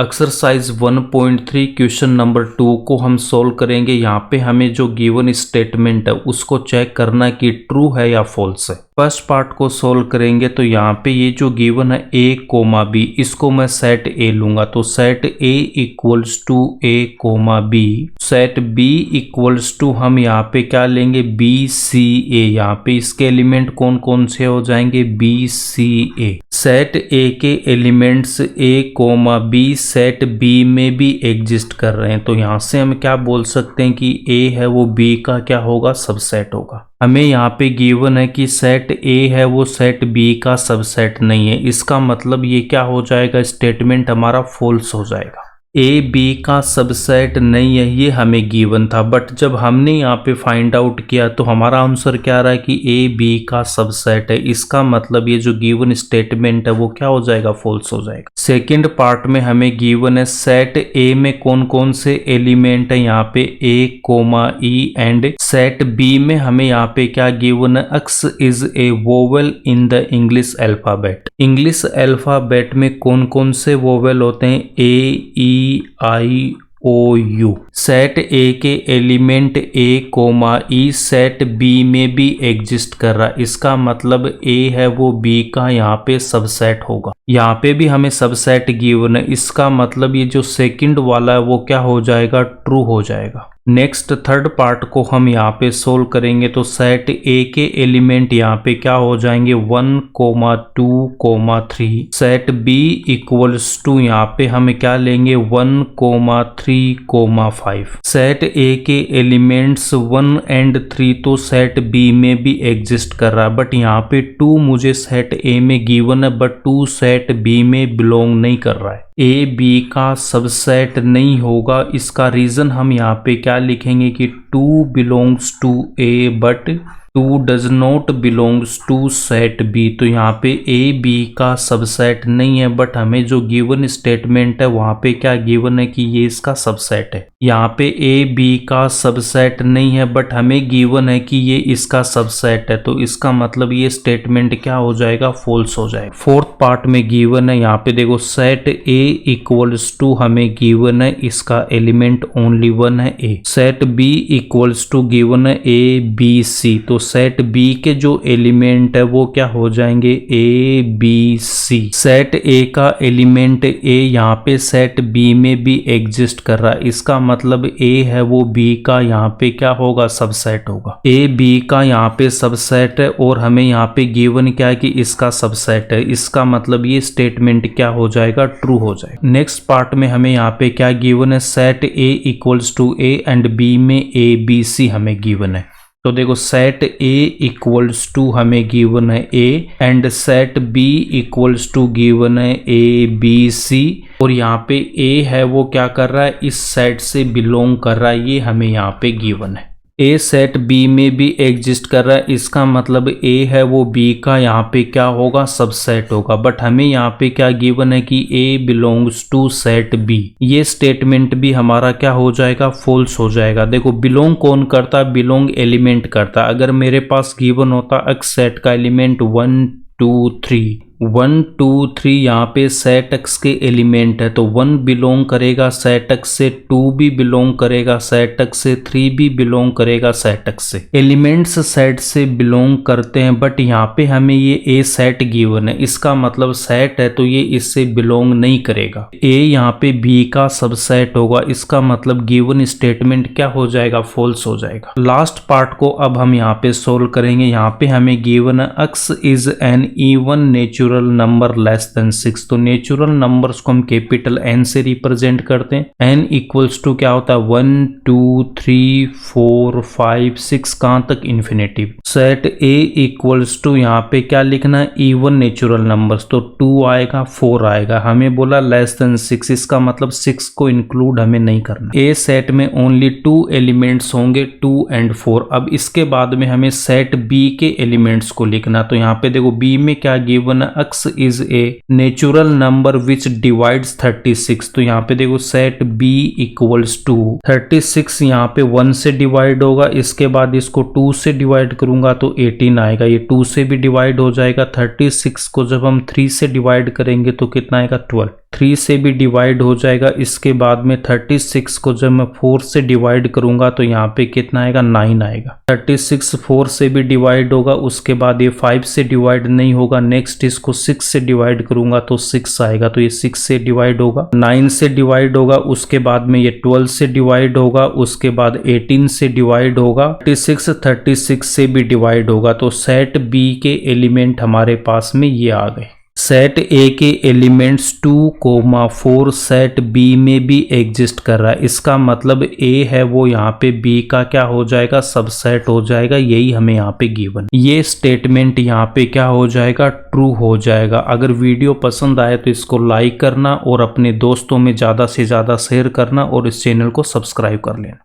Exercise 1.3 question number 2 को हम solve करेंगे। यहाँ पे हमें जो गिवन स्टेटमेंट है उसको चेक करना है कि ट्रू है या फॉल्स है। फर्स्ट पार्ट को सोल्व करेंगे तो यहाँ पे ये जो गिवन है a कोमा बी, इसको मैं सेट a लूंगा तो set a equals to a comma B, set b equals to हम यहाँ पे क्या लेंगे b c a। यहाँ पे इसके एलिमेंट कौन कौन से हो जाएंगे b c a। Set a के elements a comma b set b में भी एग्जिस्ट कर रहे हैं तो यहाँ से हम क्या बोल सकते हैं कि a है वो b का क्या होगा, सबसेट होगा। हमें यहाँ पे गिवन है कि सेट a है वो सेट b का सबसेट नहीं है, इसका मतलब ये क्या हो जाएगा, स्टेटमेंट हमारा फॉल्स हो जाएगा। a b का सबसेट नहीं है ये हमें गिवन था, बट जब हमने यहाँ पे फाइंड आउट किया तो हमारा आंसर क्या आ रहा है कि a b का सबसेट है। इसका मतलब ये जो गिवन स्टेटमेंट है वो क्या हो जाएगा, फॉल्स हो जाएगा। सेकंड पार्ट में हमें गिवन है सेट a में कौन कौन से एलिमेंट है, यहाँ पे a comma e and set b में हमें यहाँ पे क्या गिवन है, x is a vowel in the English alphabet. English alphabet में कौन कौन से वोवेल होते हैं, a e I O U. Set A के element A comma E set B में भी एग्जिस्ट कर रहा है, इसका मतलब ए है वो बी का यहाँ पे सबसेट होगा। यहाँ पे भी हमें सबसेट गिवन है, इसका मतलब ये जो सेकंड वाला है वो क्या हो जाएगा, ट्रू हो जाएगा। नेक्स्ट थर्ड पार्ट को हम यहाँ पे सोल्व करेंगे तो सेट ए के एलिमेंट यहाँ पे क्या हो जाएंगे 1, 2, 3। सेट बी इक्वल्स टू यहाँ पे हम क्या लेंगे 1, 3, 5। सेट ए के एलिमेंट्स 1 एंड 3 तो सेट बी में भी एग्जिस्ट कर रहा है, बट यहाँ पे 2 मुझे सेट ए में गिवन है बट 2 सेट बी में बिलोंग नहीं कर रहा है। ए बी का सबसेट नहीं होगा, इसका रीजन हम यहाँ पे क्या लिखेंगे कि 2 belongs to A but 2 does not belongs to set B. तो यहाँ पे ए बी का सबसेट नहीं है, बट हमें जो गिवन स्टेटमेंट है वहाँ पे क्या गिवन है कि ये इसका सबसेट है। यहाँ पे ए बी का सबसेट नहीं है बट हमें गिवन है कि ये इसका सबसेट है, तो इसका मतलब ये स्टेटमेंट क्या हो जाएगा, फॉल्स हो जाएगा। फोर्थ पार्ट में गिवन है, यहाँ पे देखो सेट ए इक्वल्स टू हमें गिवन है इसका एलिमेंट ओनली 1 है A. Set B equals to given है ए बी सी, तो सेट बी के जो एलिमेंट है वो क्या हो जाएंगे ए बी सी। सेट ए का एलिमेंट ए यहाँ पे सेट बी में भी एग्जिस्ट कर रहा है, इसका मतलब ए है वो बी का यहाँ पे क्या होगा, सबसेट होगा। ए बी का यहाँ पे सबसेट है और हमें यहाँ पे गिवन क्या है कि इसका सबसेट है, इसका मतलब ये स्टेटमेंट क्या हो जाएगा, ट्रू हो जाएगा। नेक्स्ट पार्ट में हमें यहाँ पे क्या गिवन है, set A equals to A and B में ए बी सी हमें गिवन है। तो देखो सेट ए इक्वल्स टू हमें गिवन है A and set B equals to given है ए बी सी, और यहाँ पे ए है वो क्या कर रहा है, इस सेट से बिलोंग कर रहा है, ये हमें यहाँ पे गिवन है। ए सेट बी में भी एग्जिस्ट कर रहा है, इसका मतलब ए है वो बी का यहाँ पे क्या होगा, सबसेट होगा, बट हमें यहाँ पे क्या गिवन है कि ए बिलोंग्स टू सेट बी। ये स्टेटमेंट भी हमारा क्या हो जाएगा, फॉल्स हो जाएगा। देखो बिलोंग कौन करता है, बिलोंग एलिमेंट करता है। अगर मेरे पास गिवन होता एक्स सेट का एलिमेंट 1, 2, 3, 1, 2, 3 यहाँ पे सेट एक्स के एलिमेंट है तो 1 बिलोंग करेगा सेट एक्स से, 2 भी बिलोंग करेगा सेट एक्स से, 3 भी बिलोंग करेगा सेट एक्स से। एलिमेंट्स सेट से बिलोंग करते हैं, बट यहाँ पे हमें ये ए सेट गिवन है, इसका मतलब सेट है तो ये इससे बिलोंग नहीं करेगा। ए यहाँ पे बी का सबसेट होगा, इसका मतलब गिवन स्टेटमेंट क्या हो जाएगा, फॉल्स हो जाएगा। लास्ट पार्ट को अब हम यहाँ पे सोल्व करेंगे। यहाँ पे हमें गिवन है x is an even natural number less than 6, तो नेचुरल नंबर्स को हम कैपिटल एन से रिप्रेजेंट करते हैं। एन इक्वल्स टू क्या होता है 1, 2, 3, 4, 5, 6 कहां तक, infinitive. Set A equals to यहाँ पे क्या लिखना है, इवन नेचुरल नंबर्स, तो 2 आएगा 4 आएगा। हमें बोला लेस देन 6, इसका मतलब 6 को इंक्लूड हमें नहीं करना। ए सेट में ओनली 2 एलिमेंट्स होंगे 2 एंड 4। अब इसके बाद में हमें सेट बी के एलिमेंट्स को लिखना, तो यहाँ पे देखो बी में क्या गिवन है x is a natural number which divides 36। तो यहाँ पे देखो सेट b इक्वल्स टू 36, यहाँ पे 1 से डिवाइड होगा, इसके बाद इसको 2 से डिवाइड करूंगा तो 18 आएगा, ये 2 से भी डिवाइड हो जाएगा। 36 को जब हम 3 से डिवाइड करेंगे तो कितना आएगा 12, 3 से भी डिवाइड हो जाएगा। इसके बाद में 36 को जब मैं 4 से डिवाइड करूंगा तो यहाँ पे कितना आएगा 9 आएगा। 36 4 से भी डिवाइड होगा, उसके बाद ये 5 से डिवाइड नहीं होगा। नेक्स्ट इसको 6 से डिवाइड करूंगा तो 6 आएगा, तो ये 6 से डिवाइड होगा। 9 से डिवाइड होगा, उसके बाद में ये 12 से डिवाइड होगा, उसके बाद 18 से डिवाइड होगा, 36 से भी डिवाइड होगा। तो सेट बी के एलिमेंट हमारे पास में ये आ गए। सेट ए के एलिमेंट्स 2,4 सेट बी में भी एग्जिस्ट कर रहा है। इसका मतलब ए है वो यहाँ पे बी का क्या हो जाएगा, सबसेट हो जाएगा। यही हमें यहाँ पे गिवन, ये स्टेटमेंट यहाँ पे क्या हो जाएगा, ट्रू हो जाएगा। अगर वीडियो पसंद आए तो इसको लाइक करना और अपने दोस्तों में ज़्यादा से ज़्यादा शेयर करना और इस चैनल को सब्सक्राइब कर लेना।